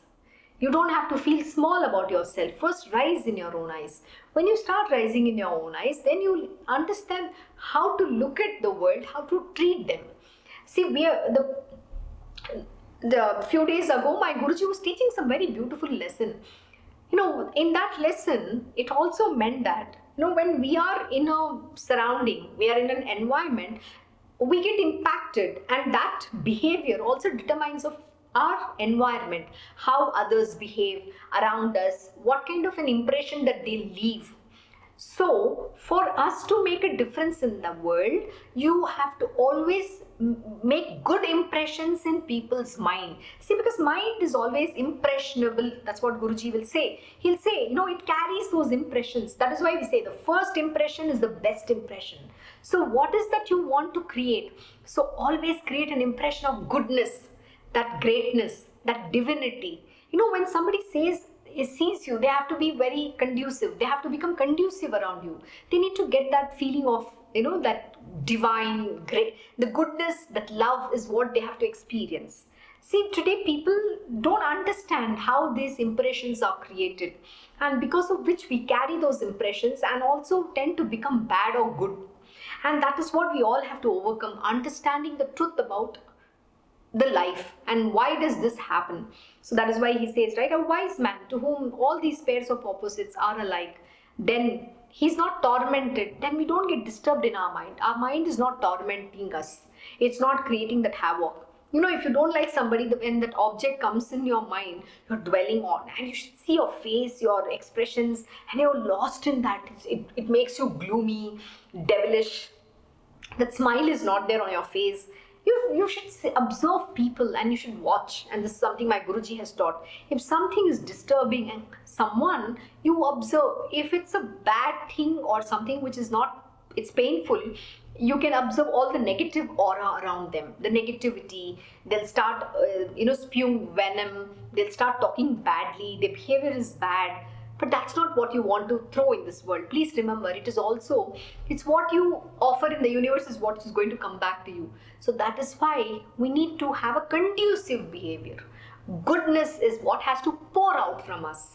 You don't have to feel small about yourself. First, rise in your own eyes. When you start rising in your own eyes, then you'll understand how to look at the world, how to treat them. See, the few days ago, my Guruji was teaching some very beautiful lesson. In that lesson, it also meant that, when we are in a surrounding, we are in an environment, we get impacted, and that behavior also determines of our environment, how others behave around us, what kind of an impression that they leave. So, for us to make a difference in the world, you have to always make good impressions in people's mind. See, because mind is always impressionable. That's what Guruji will say. He'll say, it carries those impressions. That is why we say the first impression is the best impression. So, what is that you want to create? So, always create an impression of goodness, that greatness, that divinity. When somebody sees you, they have to be very conducive. They have to become conducive around you. They need to get that feeling of, that divine, great, the goodness, that love is what they have to experience. See, today people don't understand how these impressions are created, and because of which we carry those impressions and also tend to become bad or good. And that is what we all have to overcome, understanding the truth about the life and why does this happen. So that is why he says, right, a wise man to whom all these pairs of opposites are alike, then he's not tormented. Then we don't get disturbed in our mind. Our mind is not tormenting us. It's not creating that havoc. If you don't like somebody, when that object comes in your mind, you're dwelling on, and you should see your face, your expressions, and you're lost in that. It makes you gloomy, devilish. That smile is not there on your face. You should observe people, and you should watch. And this is something my Guruji has taught. If something is disturbing and someone, you observe. If it's a bad thing or something which is not, it's painful, you can observe all the negative aura around them, the negativity. They'll start, spewing venom. They'll start talking badly. Their behavior is bad. But that's not what you want to throw in this world. Please remember, it's what you offer in the universe is what is going to come back to you. So that is why we need to have a conducive behavior. Goodness is what has to pour out from us.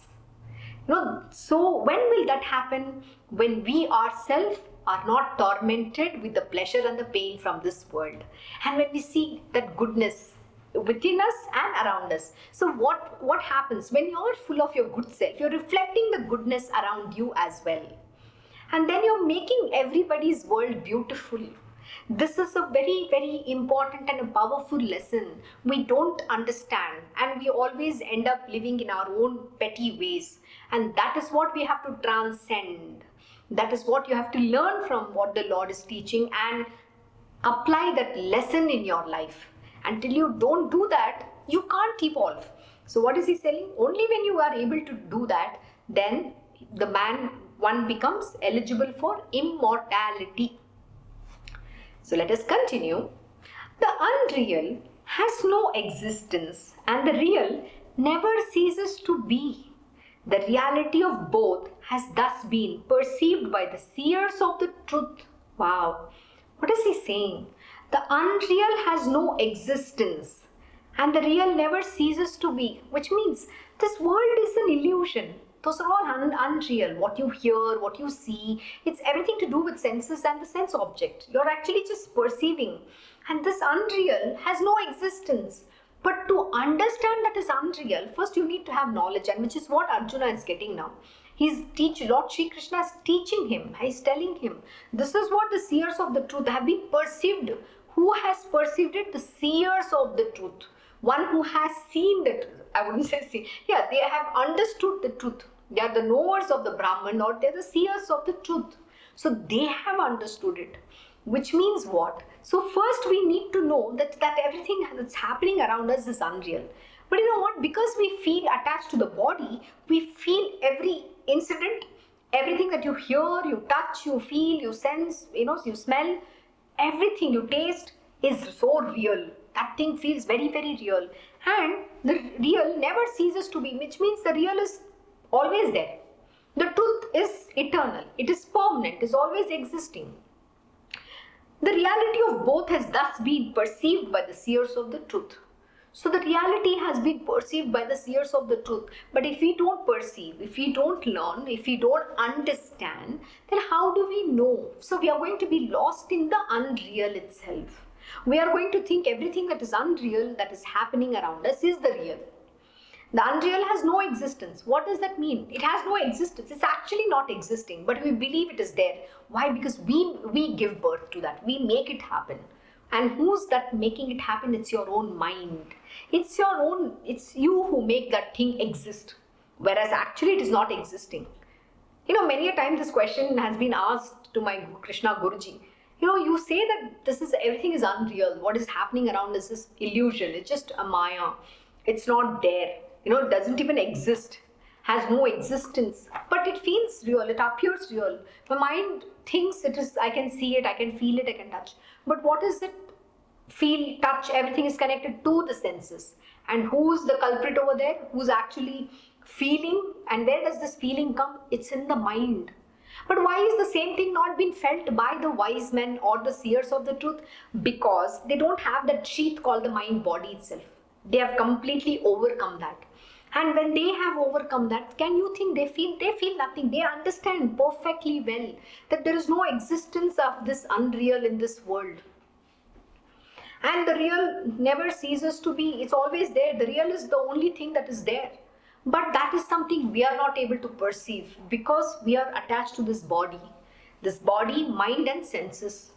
So when will that happen? When we ourselves are not tormented with the pleasure and the pain from this world. And when we see that goodness within us and around us. So what happens when you're full of your good self? You're reflecting the goodness around you as well. And then you're making everybody's world beautiful. This is a very, very important and a powerful lesson we don't understand, and we always end up living in our own petty ways. And that is what we have to transcend. That is what you have to learn from what the Lord is teaching and apply that lesson in your life. Until you don't do that, you can't evolve. So what is he saying? Only when you are able to do that, then one becomes eligible for immortality. So let us continue. The unreal has no existence and the real never ceases to be. The reality of both has thus been perceived by the seers of the truth. Wow. What is he saying? The unreal has no existence and the real never ceases to be, which means this world is an illusion. Those are all unreal. What you hear, what you see, it's everything to do with senses and the sense object. You're actually just perceiving. And this unreal has no existence. But to understand that is unreal, first you need to have knowledge, and which is what Arjuna is getting now. Lord Shri Krishna is teaching him. He's telling him, this is what the seers of the truth have been perceived. Who has perceived it? The seers of the truth. One who has seen the truth. I wouldn't say see. Yeah, they have understood the truth. They are the knowers of the Brahman, or they are the seers of the truth. So they have understood it. Which means what? So first we need to know that everything that's happening around us is unreal. But you know what? Because we feel attached to the body, we feel every incident, everything that you hear, you touch, you feel, you sense, you smell, everything you taste is so real. That thing feels very, very real. And the real never ceases to be, which means the real is always there. The truth is eternal. It is permanent. It is always existing. The reality of both has thus been perceived by the seers of the truth. So the reality has been perceived by the seers of the truth. But if we don't perceive, if we don't learn, if we don't understand, then how do we know? So we are going to be lost in the unreal itself. We are going to think everything that is unreal, that is happening around us, is the real. The unreal has no existence. What does that mean? It has no existence. It's actually not existing, but we believe it is there. Why? Because we give birth to that. We make it happen. And who's that making it happen? It's your own mind. It's you who make that thing exist. Whereas actually it is not existing. Many a time this question has been asked to my Krishna Guruji. You say that everything is unreal. What is happening around us is illusion. It's just a maya. It's not there. It doesn't even exist. Has no existence. But it feels real. It appears real. My mind thinks it is, I can see it, I can feel it, I can touch. But what is it? Feel, touch, everything is connected to the senses. And who's the culprit over there? Who's actually feeling? And where does this feeling come? It's in the mind. But why is the same thing not being felt by the wise men or the seers of the truth? Because they don't have that sheath called the mind body itself. They have completely overcome that. And when they have overcome that, can you think they feel nothing? They understand perfectly well that there is no existence of this unreal in this world. And the real never ceases to be. It's always there. The real is the only thing that is there. But that is something we are not able to perceive because we are attached to this body. This body, mind and senses.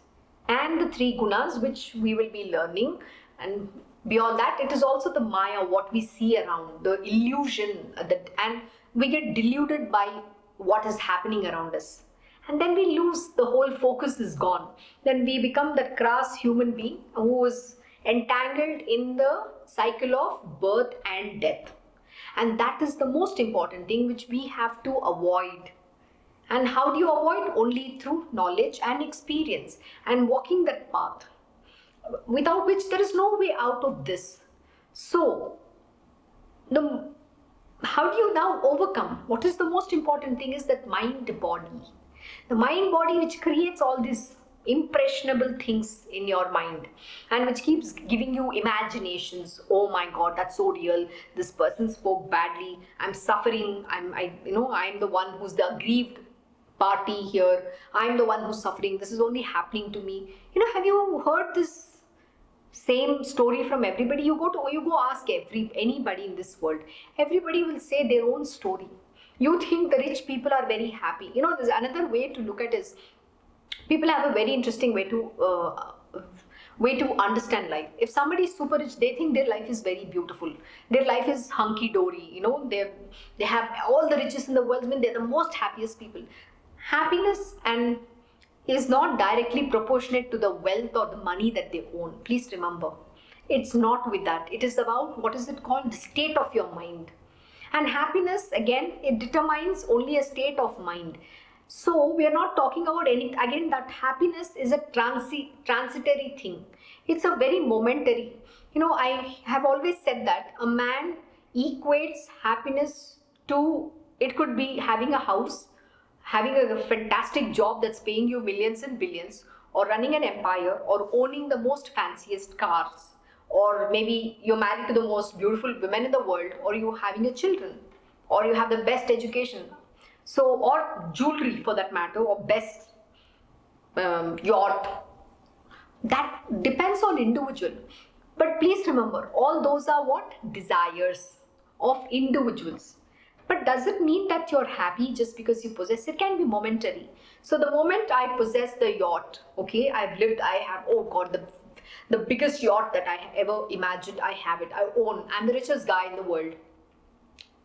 And the three gunas which we will be learning. And beyond that, it is also the maya, what we see around, the illusion, and we get deluded by what is happening around us. And then we lose, the whole focus is gone. Then we become that crass human being who is entangled in the cycle of birth and death. And that is the most important thing which we have to avoid. And how do you avoid? Only through knowledge and experience and walking that path, without which there is no way out of this. So, the how do you now overcome? What is the most important thing is that mind-body. The mind-body which creates all these impressionable things in your mind and which keeps giving you imaginations. Oh my God, that's so real. This person spoke badly. I'm suffering. I'm the one who's the aggrieved party here. I'm the one who's suffering. This is only happening to me. Have you heard this same story from everybody? You go ask anybody in this world. Everybody will say their own story. You think the rich people are very happy. There's another way to look at it is people have a very interesting way to understand life. If somebody is super rich, they think their life is very beautiful. Their life is hunky-dory. They have all the riches in the world. They're the most happiest people. Happiness is not directly proportionate to the wealth or the money that they own. Please remember, it's not with that. It is about, what is it called? The state of your mind. And happiness, again, it determines only a state of mind. So we are not talking about again, that happiness is a transitory thing. It's a very momentary. I have always said that a man equates happiness to, it could be having a house, having a fantastic job that's paying you millions and billions, or running an empire, or owning the most fanciest cars, or maybe you're married to the most beautiful women in the world, or you having a children, or you have the best education. So, or jewelry for that matter, or best yacht. That depends on individual. But please remember, all those are what? Desires of individuals. But does it mean that you're happy just because you possess? It can be momentary. So the moment I possess the yacht, okay, I have, oh God, the biggest yacht that I ever imagined, I have it, I own, I'm the richest guy in the world.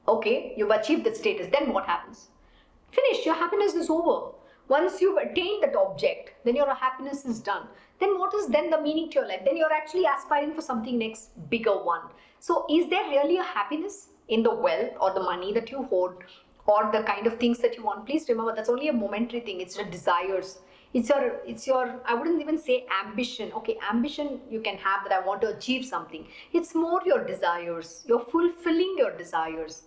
Okay, you've achieved that status, then what happens? Finished, your happiness is over. Once you've attained that object, then your happiness is done. Then what is then the meaning to your life? Then you're actually aspiring for something next, bigger one. So is there really a happiness in the wealth or the money that you hold or the kind of things that you want? Please remember, that's only a momentary thing. It's your desires. It's your, I wouldn't even say ambition. Okay, ambition you can have that I want to achieve something. It's more your desires. You're fulfilling your desires.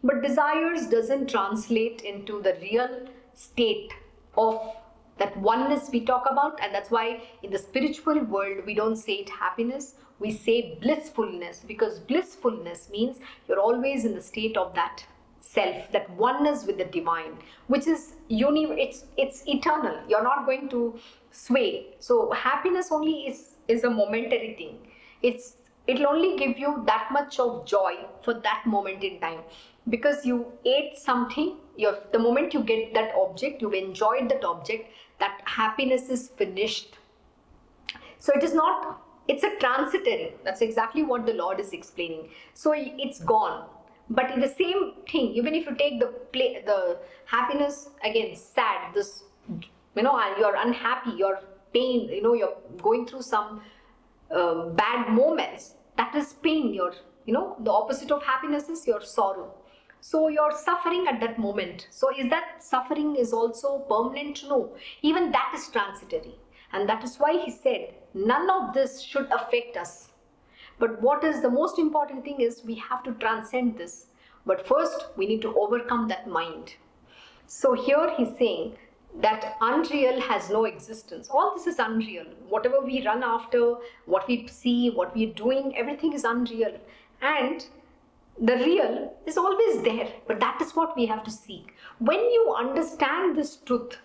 But desires doesn't translate into the real state of that oneness we talk about. And that's why in the spiritual world, we don't say it happiness. We say blissfulness, because blissfulness means you're always in the state of that self, that oneness with the divine, which is it's eternal. You're not going to sway. So happiness only is a momentary thing. It'll only give you that much of joy for that moment in time, because you ate something. The moment you get that object, you've enjoyed that object, that happiness is finished. So it's a transitory. That's exactly what the Lord is explaining. So it's gone. But in the same thing, even if you take the happiness, again, sad, this, you're unhappy, you're pain, you're going through some bad moments, that is pain. The opposite of happiness is your sorrow. So you're suffering at that moment. So is that suffering is also permanent? No. Even that is transitory. And that is why he said, none of this should affect us. But what is the most important thing is we have to transcend this. But first, we need to overcome that mind. So here he's saying that unreal has no existence. All this is unreal. Whatever we run after, what we see, what we're doing, everything is unreal. And the real is always there. But that is what we have to seek. When you understand this truth,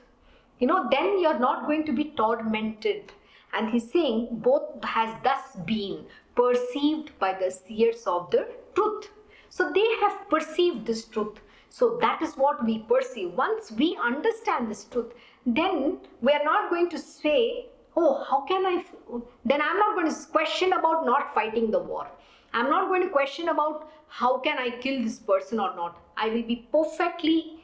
then you're not going to be tormented. And he's saying both has thus been perceived by the seers of the truth. So they have perceived this truth. So that is what we perceive. Once we understand this truth, then we are not going to say, oh, how can I? Then I'm not going to question about not fighting the war. I'm not going to question about how can I kill this person or not. I will be perfectly,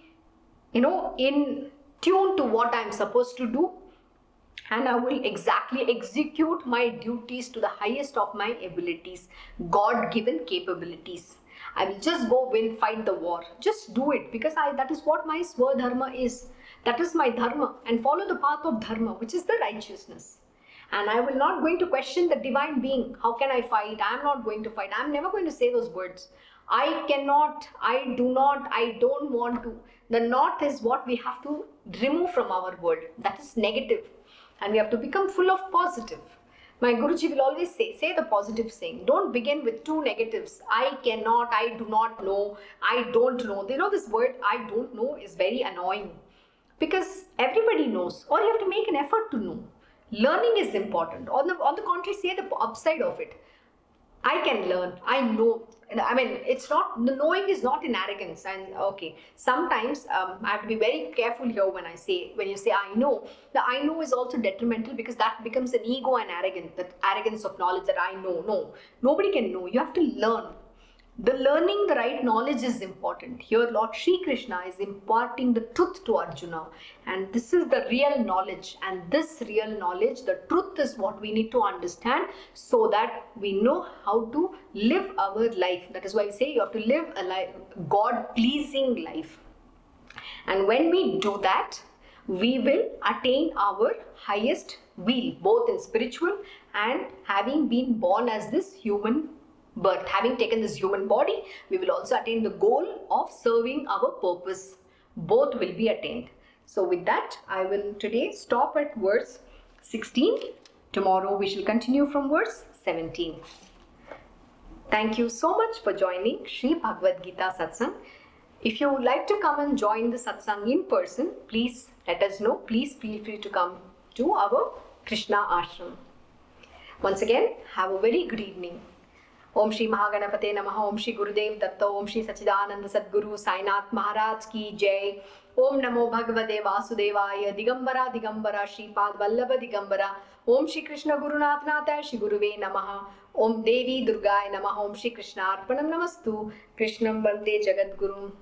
in tune to what I'm supposed to do. And I will exactly execute my duties to the highest of my abilities, God-given capabilities. I will just go fight the war. Just do it, because that is what my Swadharma is. That is my dharma, and follow the path of dharma, which is the righteousness. And I will not going to question the divine being. How can I fight? I'm not going to fight. I'm never going to say those words. I cannot, I do not, I don't want to. The not is what we have to remove from our world. That is negative. And we have to become full of positive. My Guruji will always say the positive saying. Don't begin with two negatives. I cannot, I do not know, I don't know. You know, this word I don't know is very annoying. Because everybody knows, or you have to make an effort to know. Learning is important. On the contrary, say the upside of it. I can learn, I know. I mean, it's not, the knowing is not in arrogance. And okay, sometimes I have to be very careful here when you say I know. The I know is also detrimental, because that becomes an ego and arrogance, that arrogance of knowledge that I know. No, nobody can know. You have to learn. The learning the right knowledge is important. Here Lord Shri Krishna is imparting the truth to Arjuna, and this is the real knowledge, and this real knowledge, the truth, is what we need to understand so that we know how to live our life. That is why we say you have to live a life, God-pleasing life. And when we do that, we will attain our highest will, both in spiritual and having been born as this human birth, having taken this human body, we will also attain the goal of serving our purpose. Both will be attained. So with that, I will today stop at verse 16. Tomorrow we shall continue from verse 17. Thank you so much for joining Shri Bhagavad Gita Satsang. If you would like to come and join the Satsang in person, please let us know. Please feel free to come to our Krishna Ashram. Once again, have a very good evening. Om Shri Mahaganapate Namaha. Om Shri Gurudev Datta. Om Shri Sachidananda Sadguru Sainath Maharaj Ki Jai. Om Namo Bhagavate Vasudevaya. Digambara Digambara Shripad Vallabha Digambara. Om Shri Krishna Gurunath Natha Shri Guruve Namaha. Om Devi Durgaya Namaha. Om Shri Krishna Arpanam Namastu. Krishnam Vande Jagat Guru.